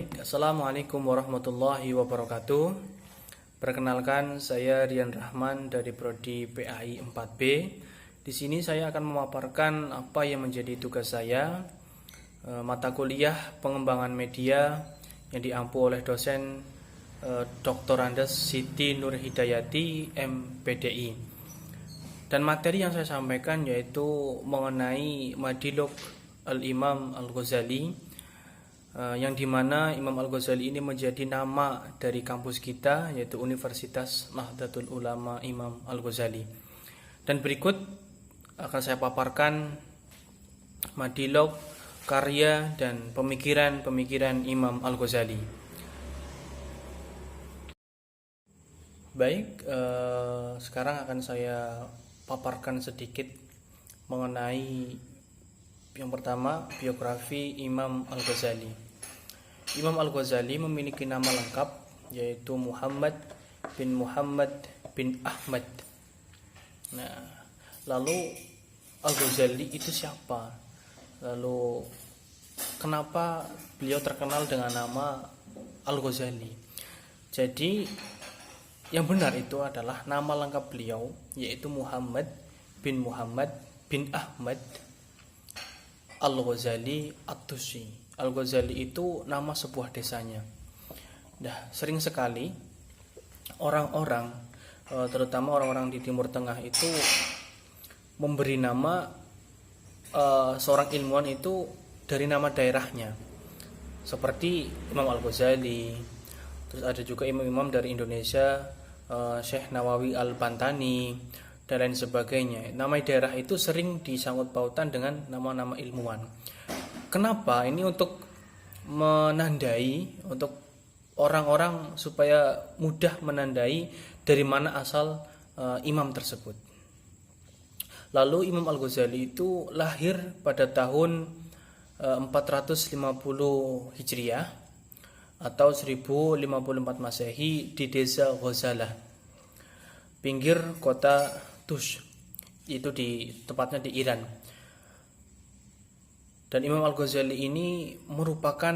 Baik, Assalamualaikum warahmatullahi wabarakatuh. Perkenalkan, saya Rian Rahman dari Prodi PAI 4B. Di sini saya akan memaparkan apa yang menjadi tugas saya, mata kuliah pengembangan media yang diampu oleh dosen Dr. Andes Siti Nur Hidayati MPDI. Dan materi yang saya sampaikan yaitu mengenai Madilog Al-Imam Al-Ghazali, yang dimana Imam Al-Ghazali ini menjadi nama dari kampus kita, yaitu Universitas Nahdlatul Ulama Imam Al-Ghazali. Dan berikut akan saya paparkan madilog, karya, dan pemikiran-pemikiran Imam Al-Ghazali. Baik, sekarang akan saya paparkan sedikit mengenai yang pertama, biografi Imam Al-Ghazali. Imam Al-Ghazali memiliki nama lengkap yaitu Muhammad bin Ahmad. Nah, lalu Al-Ghazali itu siapa? Lalu kenapa beliau terkenal dengan nama Al-Ghazali? Jadi yang benar itu adalah nama lengkap beliau yaitu Muhammad bin Ahmad Al-Ghazali At-Tusi. Al-Ghazali itu nama sebuah desanya. Nah, sering sekali orang-orang, terutama orang-orang di Timur Tengah itu memberi nama seorang ilmuwan itu dari nama daerahnya. Seperti Imam Al-Ghazali. Terus ada juga imam-imam dari Indonesia, Syekh Nawawi Al-Bantani, dan lain sebagainya. Nama daerah itu sering disangkut pautan dengan nama-nama ilmuwan. Kenapa? Ini untuk menandai, untuk orang-orang supaya mudah menandai dari mana asal imam tersebut. Lalu Imam Al-Ghazali itu lahir pada tahun 450 Hijriah atau 1054 Masehi di desa Ghazalah, pinggir kota Tush, itu tepatnya di Iran. Dan Imam Al-Ghazali ini merupakan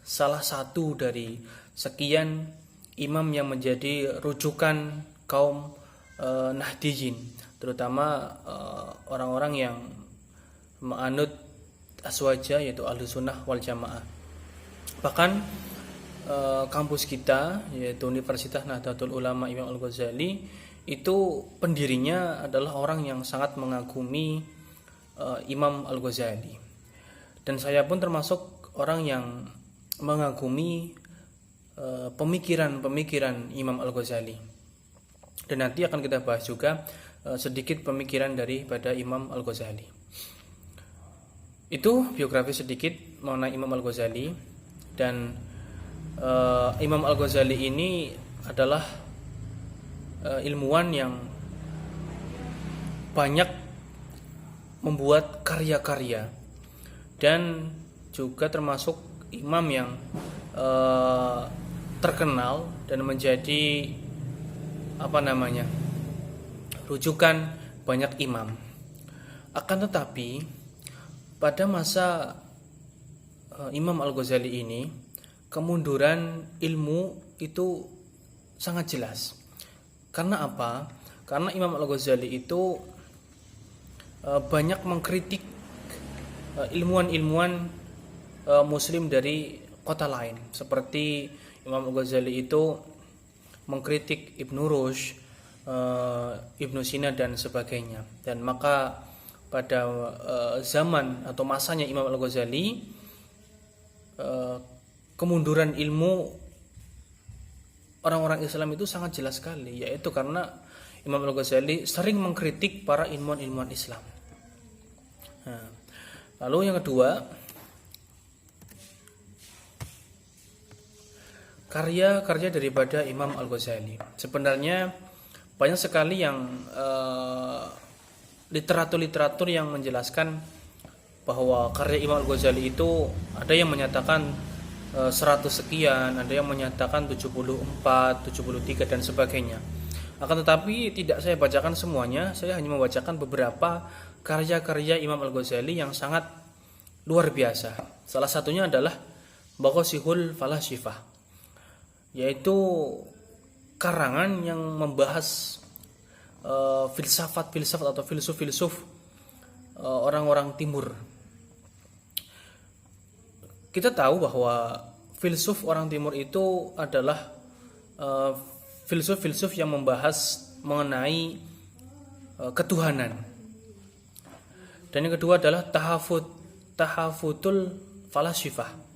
salah satu dari sekian imam yang menjadi rujukan kaum Nahdiyin, terutama orang-orang yang menganut aswaja yaitu Ahlus Sunnah wal Jamaah. Bahkan kampus kita yaitu Universitas Nahdlatul Ulama Imam Al-Ghazali itu pendirinya adalah orang yang sangat mengagumi Imam Al-Ghazali. Dan saya pun termasuk orang yang mengagumi pemikiran-pemikiran Imam Al-Ghazali. Dan nanti akan kita bahas juga sedikit pemikiran daripada Imam Al-Ghazali. Itu biografi sedikit mengenai Imam Al-Ghazali. Dan Imam Al-Ghazali ini adalah ilmuwan yang banyak membuat karya-karya dan juga termasuk imam yang terkenal dan menjadi rujukan banyak imam. Akan tetapi pada masa Imam Al-Ghazali ini kemunduran ilmu itu sangat jelas. Karena apa? Karena Imam Al-Ghazali itu banyak mengkritik ilmuwan-ilmuwan muslim dari kota lain. Seperti Imam Al-Ghazali itu mengkritik Ibnu Rushd, Ibnu Sina dan sebagainya. Dan maka pada zaman atau masanya Imam Al-Ghazali, kemunduran ilmu orang-orang Islam itu sangat jelas sekali, yaitu karena Imam Al-Ghazali sering mengkritik para ilmuwan-ilmuwan Islam. Nah, lalu yang kedua, karya-karya daripada Imam Al-Ghazali. Sebenarnya banyak sekali yang literatur-literatur yang menjelaskan bahwa karya Imam Al-Ghazali itu ada yang menyatakan 100 sekian, ada yang menyatakan 74, 73 dan sebagainya. Akan tetapi tidak saya bacakan semuanya, saya hanya membacakan beberapa karya-karya Imam Al-Ghazali yang sangat luar biasa. Salah satunya adalah Maqasihul Falasifah, yaitu karangan yang membahas filsafat-filsafat atau filsuf-filsuf orang-orang timur. Kita tahu bahwa filsuf orang timur itu adalah filsuf-filsuf yang membahas mengenai ketuhanan. Dan yang kedua adalah tahafutul falasifah.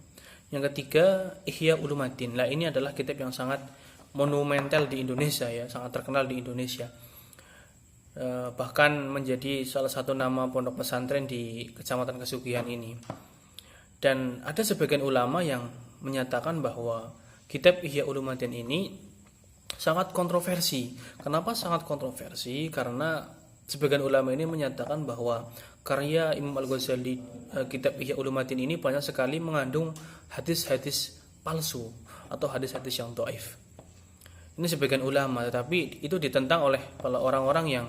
Yang ketiga Ihya Ulumuddin. Nah, ini adalah kitab yang sangat monumental di Indonesia ya, sangat terkenal di Indonesia. Bahkan menjadi salah satu nama pondok pesantren di Kecamatan Kesugihan ini. Dan ada sebagian ulama yang menyatakan bahwa kitab Ihya Ulumuddin ini sangat kontroversi. Kenapa sangat kontroversi? Karena sebagian ulama ini menyatakan bahwa karya Imam Al-Ghazali, kitab Ihya Ulumuddin ini banyak sekali mengandung hadis-hadis palsu atau hadis-hadis yang dhaif. Ini sebagian ulama, tetapi itu ditentang oleh orang-orang yang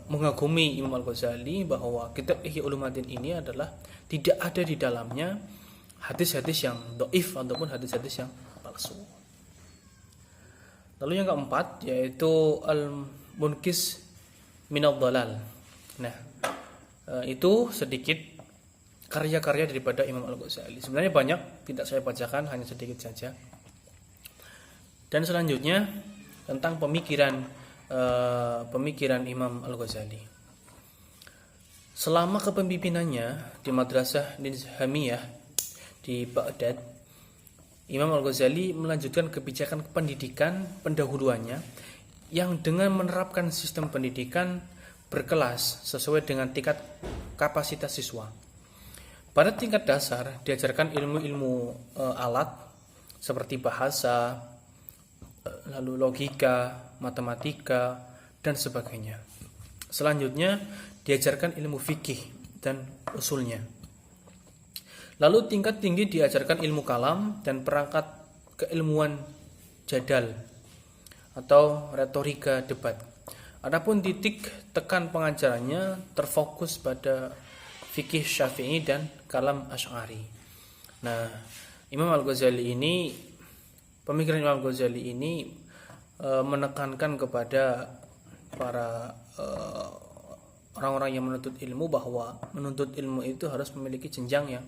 mengagumi Imam Al-Ghazali bahwa kitab Ihya Ulumuddin ini adalah tidak ada di dalamnya hadis-hadis yang dhaif ataupun hadis-hadis yang palsu. Lalu yang keempat yaitu Al-Munqidh Minadh Dhalal. Nah, itu sedikit karya-karya daripada Imam Al-Ghazali. Sebenarnya banyak, tidak saya bacakan, hanya sedikit saja. Dan selanjutnya tentang pemikiran Imam Al-Ghazali. Selama kepemimpinannya di Madrasah Nizamiyah di Baghdad, Imam Al-Ghazali melanjutkan kebijakan pendidikan pendahuluannya yang dengan menerapkan sistem pendidikan berkelas sesuai dengan tingkat kapasitas siswa. Pada tingkat dasar diajarkan ilmu-ilmu alat seperti bahasa, lalu logika, matematika, dan sebagainya. Selanjutnya diajarkan ilmu fikih dan usulnya. Lalu tingkat tinggi diajarkan ilmu kalam dan perangkat keilmuan jadal atau retorika debat. Adapun titik tekan pengajarannya terfokus pada fikih Syafi'i dan kalam Asy'ari. Nah, pemikiran Imam Al-Ghazali ini menekankan kepada para orang-orang yang menuntut ilmu bahwa menuntut ilmu itu harus memiliki jenjang yang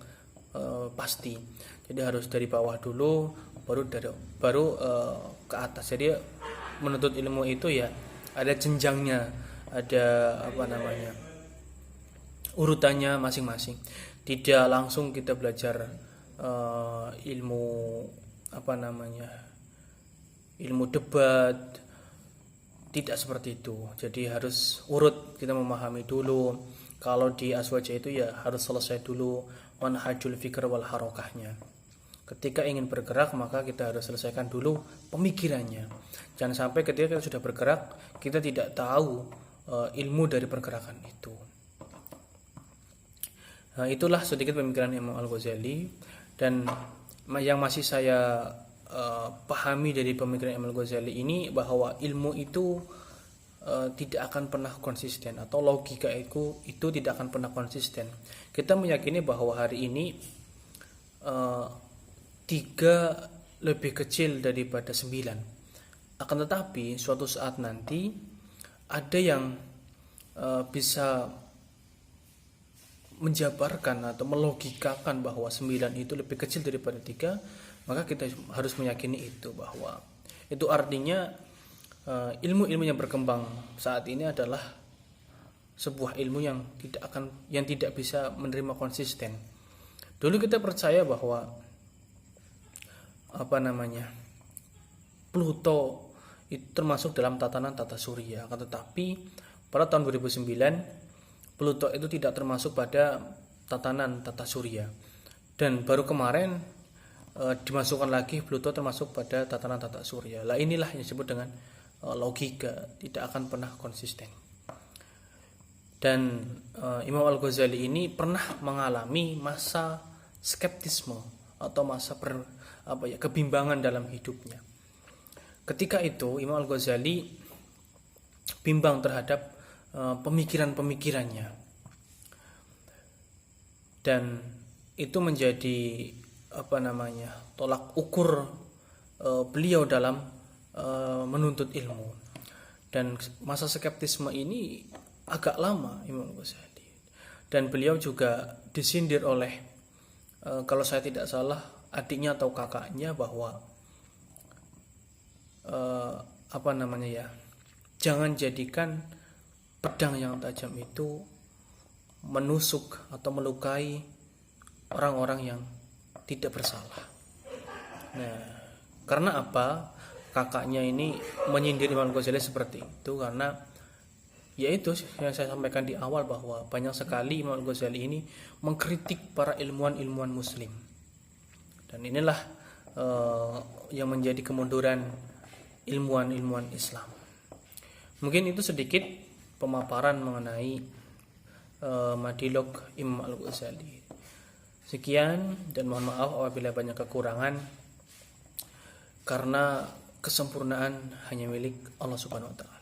pasti. Jadi harus dari bawah dulu baru ke atas. Jadi menuntut ilmu itu ya ada jenjangnya, ada urutannya masing-masing. Tidak langsung kita belajar ilmu ilmu debat, tidak seperti itu. Jadi harus urut, kita memahami dulu. Kalau di aswaja itu ya harus selesai dulu manhajul fikr wal harokahnya. Ketika ingin bergerak maka kita harus selesaikan dulu pemikirannya. Jangan sampai ketika kita sudah bergerak kita tidak tahu ilmu dari pergerakan itu. Nah, itulah sedikit pemikiran Imam Al-Ghazali, dan yang masih saya pahami dari pemikiran Imam Al-Ghazali ini bahwa ilmu itu tidak akan pernah konsisten, atau logika itu tidak akan pernah konsisten. Kita meyakini bahwa hari ini 3 lebih kecil daripada 9. Akan tetapi suatu saat nanti ada yang bisa menjabarkan atau melogikakan bahwa 9 itu lebih kecil daripada 3, maka kita harus meyakini itu, bahwa itu artinya ilmu-ilmu yang berkembang saat ini adalah sebuah ilmu yang tidak bisa menerima konsisten. Dulu kita percaya bahwa Pluto itu termasuk dalam tatanan tata surya, akan tetapi pada tahun 2009 Pluto itu tidak termasuk pada tatanan tata surya, dan baru kemarin dimasukkan lagi Pluto termasuk pada tatanan tata surya. Lah inilah yang disebut dengan logika, tidak akan pernah konsisten. Dan Imam Al-Ghazali ini pernah mengalami masa skeptisme atau masa kebimbangan dalam hidupnya. Ketika itu Imam Al-Ghazali bimbang terhadap pemikiran-pemikirannya, dan itu menjadi tolak ukur beliau dalam menuntut ilmu. Dan masa skeptisme ini agak lama Imam Ghazali. Dan beliau juga disindir oleh kalau saya tidak salah adiknya atau kakaknya bahwa jangan jadikan pedang yang tajam itu menusuk atau melukai orang-orang yang tidak bersalah. Nah, karena apa? Kakaknya ini menyindir Imam Ghazali seperti itu karena yaitu yang saya sampaikan di awal bahwa banyak sekali Imam Ghazali ini mengkritik para ilmuwan-ilmuwan muslim. Dan inilah yang menjadi kemunduran ilmuwan-ilmuwan Islam. Mungkin itu sedikit pemaparan mengenai Madilog Imam Al-Ghazali. Sekian dan mohon maaf apabila banyak kekurangan, karena kesempurnaan hanya milik Allah Subhanahu wa taala.